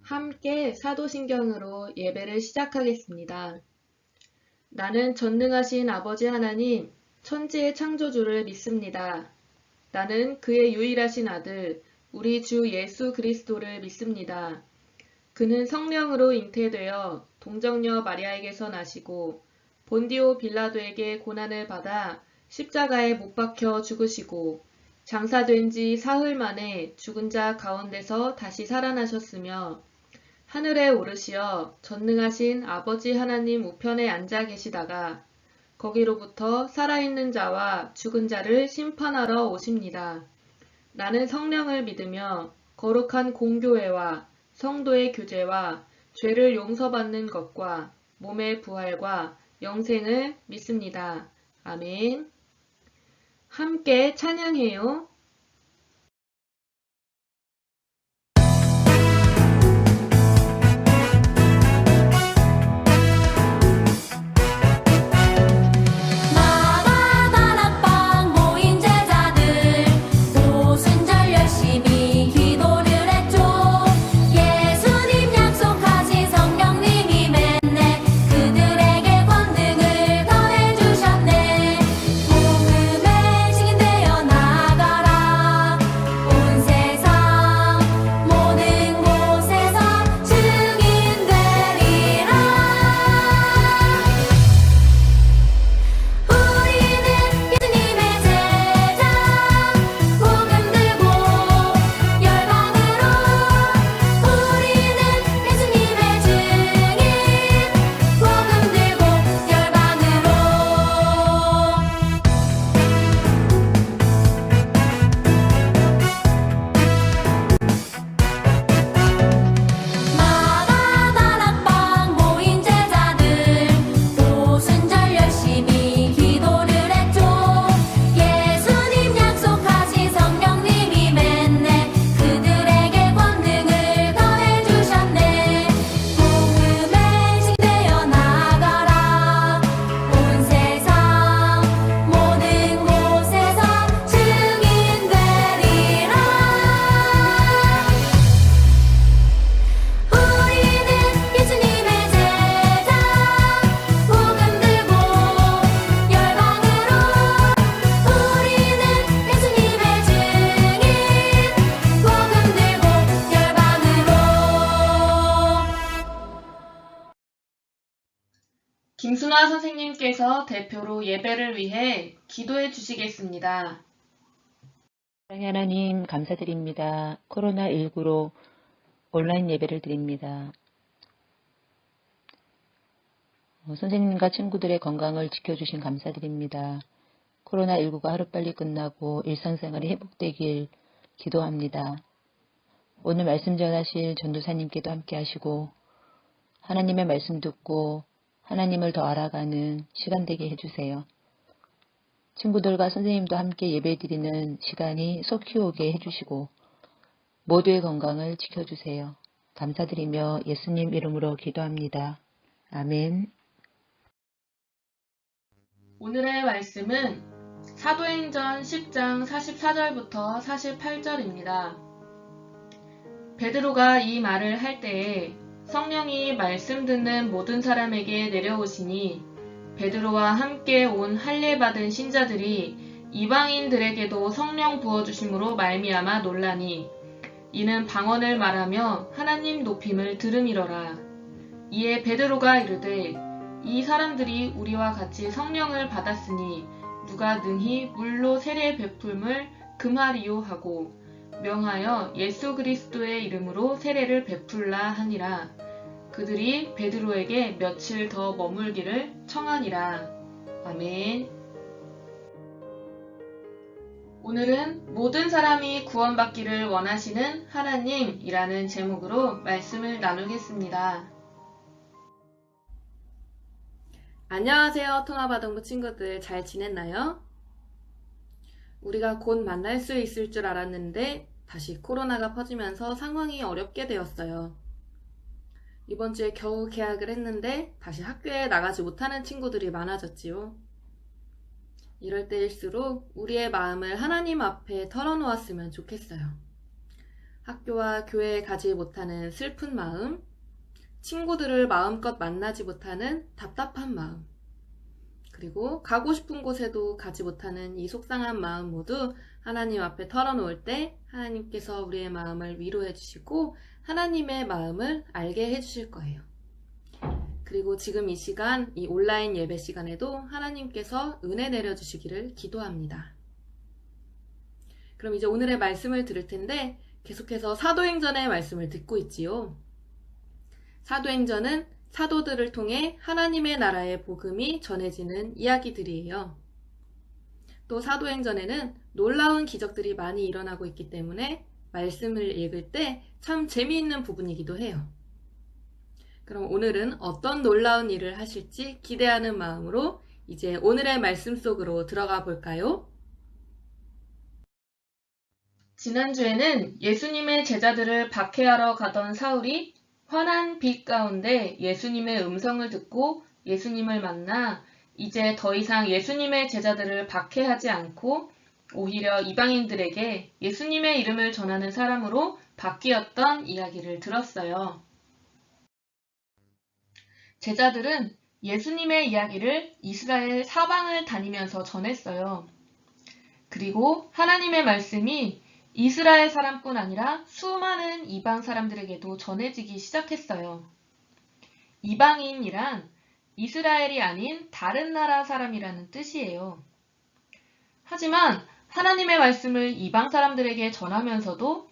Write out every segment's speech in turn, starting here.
함께 사도신경으로 예배를 시작하겠습니다. 나는 전능하신 아버지 하나님, 천지의 창조주를 믿습니다. 나는 그의 유일하신 아들, 우리 주 예수 그리스도를 믿습니다. 그는 성령으로 잉태되어 동정녀 마리아에게서 나시고 본디오 빌라도에게 고난을 받아 십자가에 못 박혀 죽으시고 장사된 지 사흘 만에 죽은 자 가운데서 다시 살아나셨으며 하늘에 오르시어 전능하신 아버지 하나님 우편에 앉아 계시다가 거기로부터 살아있는 자와 죽은 자를 심판하러 오십니다. 나는 성령을 믿으며 거룩한 공교회와 성도의 교제와 죄를 용서받는 것과 몸의 부활과 영생을 믿습니다. 아멘. 함께 찬양해요. 김순화 선생님께서 대표로 예배를 위해 기도해 주시겠습니다. 사랑의 하나님 감사드립니다. 코로나19로 온라인 예배를 드립니다. 선생님과 친구들의 건강을 지켜주신 감사드립니다. 코로나19가 하루빨리 끝나고 일상생활이 회복되길 기도합니다. 오늘 말씀 전하실 전도사님께도 함께 하시고 하나님의 말씀 듣고 하나님을 더 알아가는 시간 되게 해주세요. 친구들과 선생님도 함께 예배드리는 시간이 속히 오게 해주시고 모두의 건강을 지켜주세요. 감사드리며 예수님 이름으로 기도합니다. 아멘. 오늘의 말씀은 사도행전 10장 44절부터 48절입니다. 베드로가 이 말을 할 때에 성령이 말씀 듣는 모든 사람에게 내려오시니 베드로와 함께 온 할례 받은 신자들이 이방인들에게도 성령 부어주심으로 말미암아 놀라니 이는 방언을 말하며 하나님 높임을 들음이러라. 이에 베드로가 이르되 이 사람들이 우리와 같이 성령을 받았으니 누가 능히 물로 세례 베풀음을 금하리요 하고 명하여 예수 그리스도의 이름으로 세례를 베풀라 하니라. 그들이 베드로에게 며칠 더 머물기를 청하니라. 아멘. 오늘은 모든 사람이 구원받기를 원하시는 하나님이라는 제목으로 말씀을 나누겠습니다. 안녕하세요, 통합아동부 친구들. 잘 지냈나요? 우리가 곧 만날 수 있을 줄 알았는데 다시 코로나가 퍼지면서 상황이 어렵게 되었어요. 이번 주에 겨우 개학을 했는데 다시 학교에 나가지 못하는 친구들이 많아졌지요. 이럴 때일수록 우리의 마음을 하나님 앞에 털어놓았으면 좋겠어요. 학교와 교회에 가지 못하는 슬픈 마음, 친구들을 마음껏 만나지 못하는 답답한 마음, 그리고 가고 싶은 곳에도 가지 못하는 이 속상한 마음 모두 하나님 앞에 털어놓을 때 하나님께서 우리의 마음을 위로해 주시고 하나님의 마음을 알게 해 주실 거예요. 그리고 지금 이 시간, 이 온라인 예배 시간에도 하나님께서 은혜 내려주시기를 기도합니다. 그럼 이제 오늘의 말씀을 들을 텐데 계속해서 사도행전의 말씀을 듣고 있지요. 사도행전은 사도들을 통해 하나님의 나라의 복음이 전해지는 이야기들이에요. 또 사도행전에는 놀라운 기적들이 많이 일어나고 있기 때문에 말씀을 읽을 때 참 재미있는 부분이기도 해요. 그럼 오늘은 어떤 놀라운 일을 하실지 기대하는 마음으로 이제 오늘의 말씀 속으로 들어가 볼까요? 지난주에는 예수님의 제자들을 박해하러 가던 사울이 환한 빛 가운데 예수님의 음성을 듣고 예수님을 만나 이제 더 이상 예수님의 제자들을 박해하지 않고 오히려 이방인들에게 예수님의 이름을 전하는 사람으로 바뀌었던 이야기를 들었어요. 제자들은 예수님의 이야기를 이스라엘 사방을 다니면서 전했어요. 그리고 하나님의 말씀이 이스라엘 사람뿐 아니라 수많은 이방 사람들에게도 전해지기 시작했어요. 이방인이란 이스라엘이 아닌 다른 나라 사람이라는 뜻이에요. 하지만 하나님의 말씀을 이방 사람들에게 전하면서도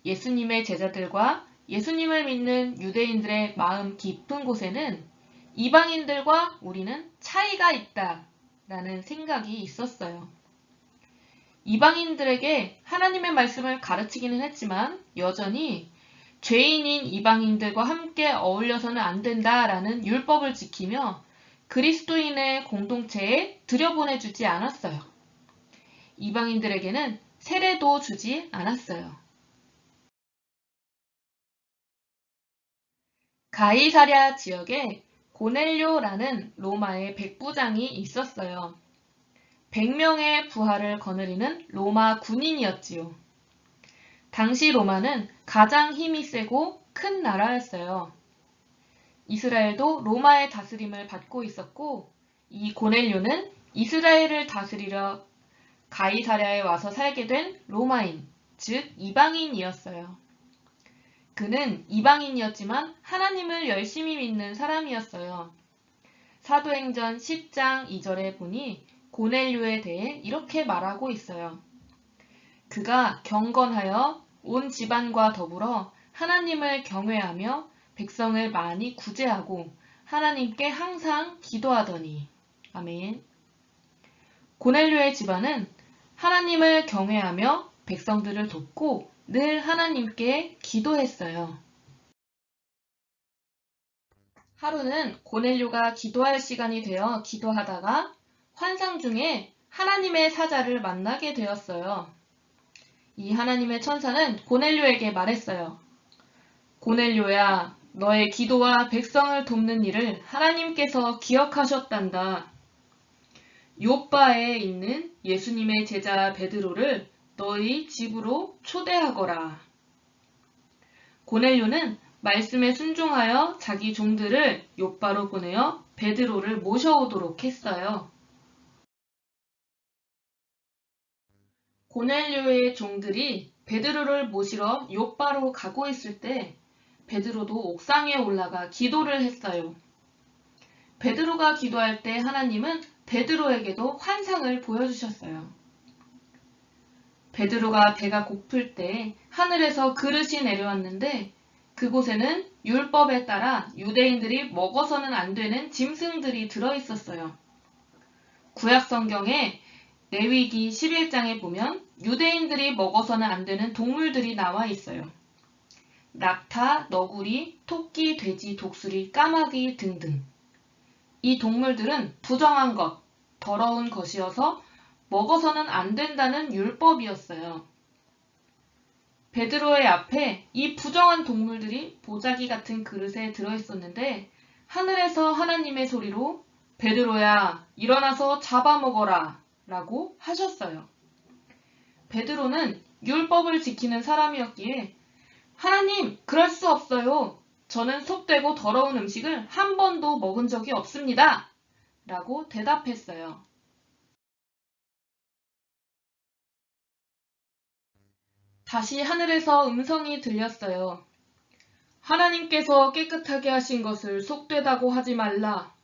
예수님의 제자들과 예수님을 믿는 유대인들의 마음 깊은 곳에는 이방인들과 우리는 차이가 있다라는 생각이 있었어요. 이방인들에게 하나님의 말씀을 가르치기는 했지만 여전히 죄인인 이방인들과 함께 어울려서는 안 된다라는 율법을 지키며 그리스도인의 공동체에 들여보내주지 않았어요. 이방인들에게는 세례도 주지 않았어요. 가이사랴 지역에 고넬료라는 로마의 백부장이 있었어요. 100명의 부하를 거느리는 로마 군인이었지요. 당시 로마는 가장 힘이 세고 큰 나라였어요. 이스라엘도 로마의 다스림을 받고 있었고 이 고넬료는 이스라엘을 다스리려 가이사랴에 와서 살게 된 로마인, 즉 이방인이었어요. 그는 이방인이었지만 하나님을 열심히 믿는 사람이었어요. 사도행전 10장 2절에 보니 고넬료에 대해 이렇게 말하고 있어요. 그가 경건하여 온 집안과 더불어 하나님을 경외하며 백성을 많이 구제하고 하나님께 항상 기도하더니. 아멘. 고넬료의 집안은 하나님을 경외하며 백성들을 돕고 늘 하나님께 기도했어요. 하루는 고넬료가 기도할 시간이 되어 기도하다가 환상 중에 하나님의 사자를 만나게 되었어요. 이 하나님의 천사는 고넬료에게 말했어요. 고넬료야, 너의 기도와 백성을 돕는 일을 하나님께서 기억하셨단다. 요빠에 있는 예수님의 제자 베드로를 너희 집으로 초대하거라. 고넬료는 말씀에 순종하여 자기 종들을 요빠로 보내어 베드로를 모셔오도록 했어요. 고넬료의 종들이 베드로를 모시러 요빠로 가고 있을 때 베드로도 옥상에 올라가 기도를 했어요. 베드로가 기도할 때 하나님은 베드로에게도 환상을 보여주셨어요. 베드로가 배가 고플 때 하늘에서 그릇이 내려왔는데 그곳에는 율법에 따라 유대인들이 먹어서는 안 되는 짐승들이 들어있었어요. 구약 성경에 레위기 11장에 보면 유대인들이 먹어서는 안 되는 동물들이 나와 있어요. 낙타, 너구리, 토끼, 돼지, 독수리, 까마귀 등등. 이 동물들은 부정한 것, 더러운 것이어서 먹어서는 안 된다는 율법이었어요. 베드로의 앞에 이 부정한 동물들이 보자기 같은 그릇에 들어있었는데 하늘에서 하나님의 소리로 베드로야, 일어나서 잡아먹어라 라고 하셨어요. 베드로는 율법을 지키는 사람이었기에 하나님, 그럴 수 없어요. 저는 속되고 더러운 음식을 한 번도 먹은 적이 없습니다. 라고 대답했어요. 다시 하늘에서 음성이 들렸어요. 하나님께서 깨끗하게 하신 것을 속되다고 하지 말라.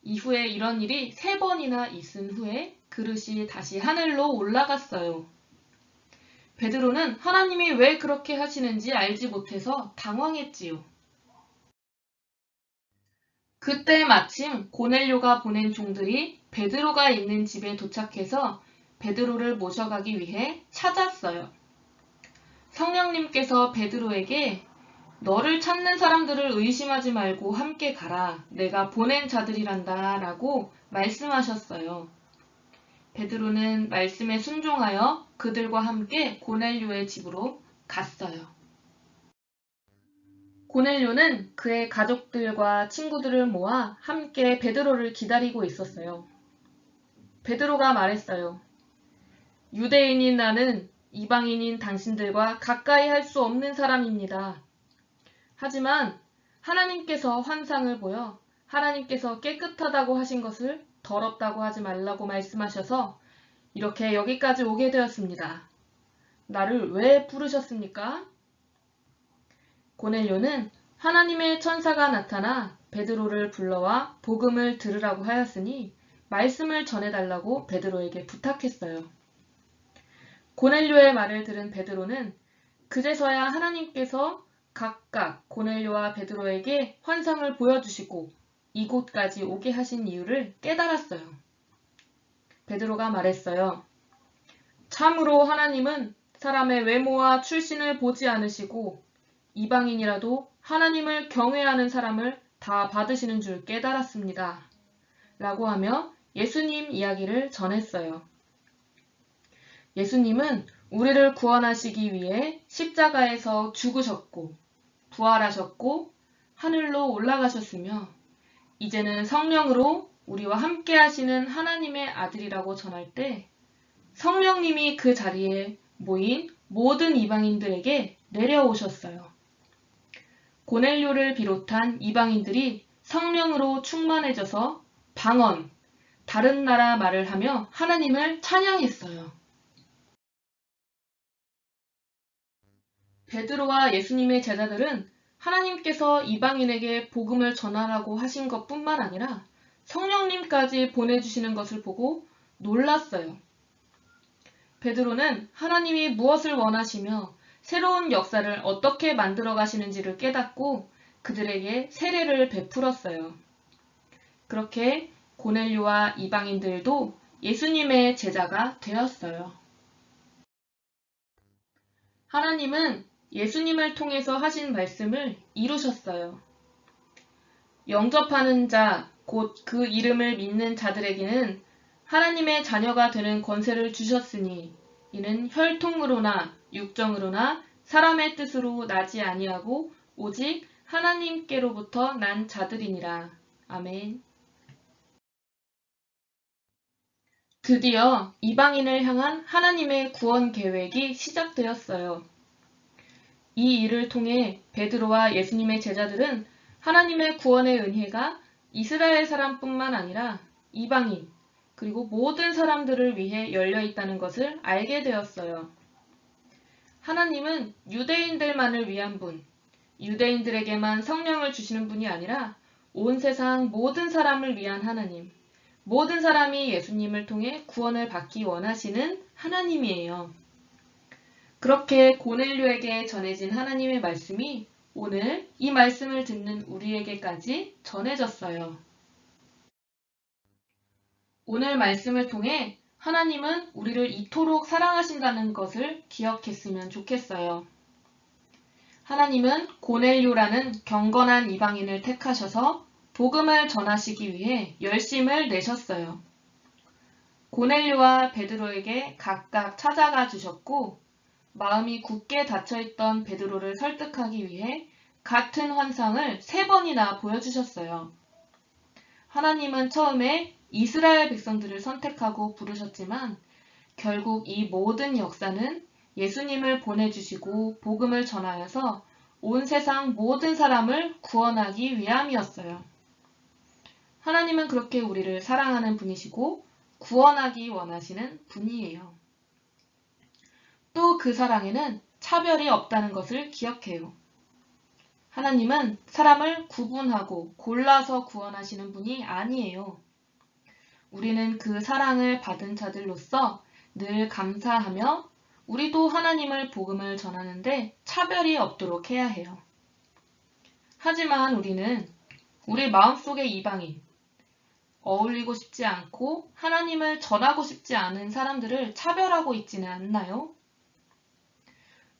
이후에 이런 일이 3번이나 있은 후에 그릇이 다시 하늘로 올라갔어요. 베드로는 하나님이 왜 그렇게 하시는지 알지 못해서 당황했지요. 그때 마침 고넬료가 보낸 종들이 베드로가 있는 집에 도착해서 베드로를 모셔가기 위해 찾았어요. 성령님께서 베드로에게 너를 찾는 사람들을 의심하지 말고 함께 가라. 내가 보낸 자들이란다. 라고 말씀하셨어요. 베드로는 말씀에 순종하여 그들과 함께 고넬료의 집으로 갔어요. 고넬료는 그의 가족들과 친구들을 모아 함께 베드로를 기다리고 있었어요. 베드로가 말했어요. 유대인인 나는 이방인인 당신들과 가까이 할 수 없는 사람입니다. 하지만 하나님께서 환상을 보여 하나님께서 깨끗하다고 하신 것을 더럽다고 하지 말라고 말씀하셔서 이렇게 여기까지 오게 되었습니다. 나를 왜 부르셨습니까? 고넬료는 하나님의 천사가 나타나 베드로를 불러와 복음을 들으라고 하였으니 말씀을 전해달라고 베드로에게 부탁했어요. 고넬료의 말을 들은 베드로는 그제서야 하나님께서 각각 고넬료와 베드로에게 환상을 보여주시고 이곳까지 오게 하신 이유를 깨달았어요. 베드로가 말했어요. 참으로 하나님은 사람의 외모와 출신을 보지 않으시고 이방인이라도 하나님을 경외하는 사람을 다 받으시는 줄 깨달았습니다. 라고 하며 예수님 이야기를 전했어요. 예수님은 우리를 구원하시기 위해 십자가에서 죽으셨고 부활하셨고 하늘로 올라가셨으며 이제는 성령으로 우리와 함께 하시는 하나님의 아들이라고 전할 때 성령님이 그 자리에 모인 모든 이방인들에게 내려오셨어요. 고넬료를 비롯한 이방인들이 성령으로 충만해져서 방언, 다른 나라 말을 하며 하나님을 찬양했어요. 베드로와 예수님의 제자들은 하나님께서 이방인에게 복음을 전하라고 하신 것뿐만 아니라 성령님까지 보내주시는 것을 보고 놀랐어요. 베드로는 하나님이 무엇을 원하시며 새로운 역사를 어떻게 만들어 가시는지를 깨닫고 그들에게 세례를 베풀었어요. 그렇게 고넬료와 이방인들도 예수님의 제자가 되었어요. 하나님은 예수님을 통해서 하신 말씀을 이루셨어요. 영접하는 자, 곧 그 이름을 믿는 자들에게는 하나님의 자녀가 되는 권세를 주셨으니 이는 혈통으로나 육정으로나 사람의 뜻으로 나지 아니하고 오직 하나님께로부터 난 자들이니라. 아멘. 드디어 이방인을 향한 하나님의 구원 계획이 시작되었어요. 이 일을 통해 베드로와 예수님의 제자들은 하나님의 구원의 은혜가 이스라엘 사람뿐만 아니라 이방인, 그리고 모든 사람들을 위해 열려 있다는 것을 알게 되었어요. 하나님은 유대인들만을 위한 분, 유대인들에게만 성령을 주시는 분이 아니라 온 세상 모든 사람을 위한 하나님, 모든 사람이 예수님을 통해 구원을 받기 원하시는 하나님이에요. 그렇게 고넬료에게 전해진 하나님의 말씀이 오늘 이 말씀을 듣는 우리에게까지 전해졌어요. 오늘 말씀을 통해 하나님은 우리를 이토록 사랑하신다는 것을 기억했으면 좋겠어요. 하나님은 고넬료라는 경건한 이방인을 택하셔서 복음을 전하시기 위해 열심을 내셨어요. 고넬료와 베드로에게 각각 찾아가 주셨고 마음이 굳게 닫혀있던 베드로를 설득하기 위해 같은 환상을 3번이나 보여주셨어요. 하나님은 처음에 이스라엘 백성들을 선택하고 부르셨지만 결국 이 모든 역사는 예수님을 보내주시고 복음을 전하여서 온 세상 모든 사람을 구원하기 위함이었어요. 하나님은 그렇게 우리를 사랑하는 분이시고 구원하기 원하시는 분이에요. 또 그 사랑에는 차별이 없다는 것을 기억해요. 하나님은 사람을 구분하고 골라서 구원하시는 분이 아니에요. 우리는 그 사랑을 받은 자들로서 늘 감사하며 우리도 하나님을 복음을 전하는데 차별이 없도록 해야 해요. 하지만 우리는 우리 마음속의 이방인, 어울리고 싶지 않고 하나님을 전하고 싶지 않은 사람들을 차별하고 있지는 않나요?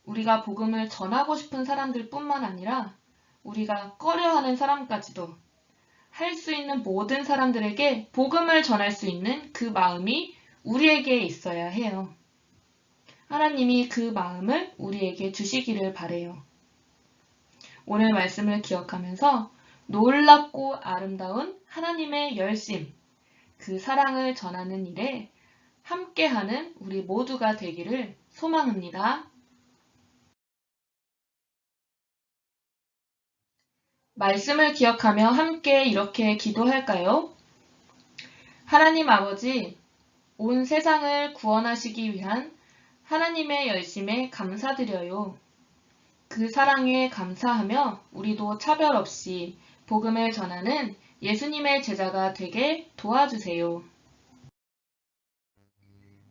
우리가 복음을 전하고 싶은 사람들 뿐만 아니라 우리가 꺼려하는 사람까지도 할 수 있는 모든 사람들에게 복음을 전할 수 있는 그 마음이 우리에게 있어야 해요. 하나님이 그 마음을 우리에게 주시기를 바래요. 오늘 말씀을 기억하면서 놀랍고 아름다운 하나님의 열심, 그 사랑을 전하는 일에 함께하는 우리 모두가 되기를 소망합니다. 말씀을 기억하며 함께 이렇게 기도할까요? 하나님 아버지, 온 세상을 구원하시기 위한 하나님의 열심에 감사드려요. 그 사랑에 감사하며 우리도 차별 없이 복음을 전하는 예수님의 제자가 되게 도와주세요.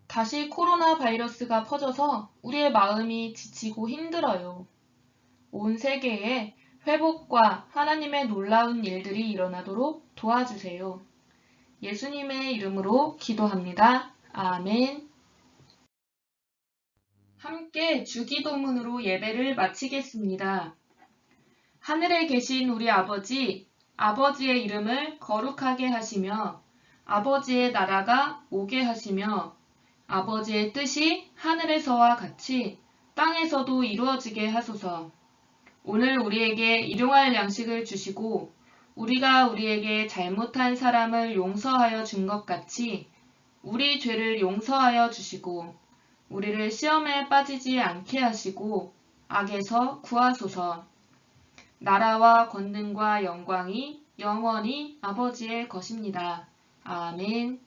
다시 코로나 바이러스가 퍼져서 우리의 마음이 지치고 힘들어요. 온 세계에 회복과 하나님의 놀라운 일들이 일어나도록 도와주세요. 예수님의 이름으로 기도합니다. 아멘. 함께 주기도문으로 예배를 마치겠습니다. 하늘에 계신 우리 아버지, 아버지의 이름을 거룩하게 하시며 아버지의 나라가 오게 하시며 아버지의 뜻이 하늘에서와 같이 땅에서도 이루어지게 하소서. 오늘 우리에게 일용할 양식을 주시고 우리가 우리에게 잘못한 사람을 용서하여 준 것 같이 우리 죄를 용서하여 주시고 우리를 시험에 빠지지 않게 하시고 악에서 구하소서. 나라와 권능과 영광이 영원히 아버지의 것입니다. 아멘.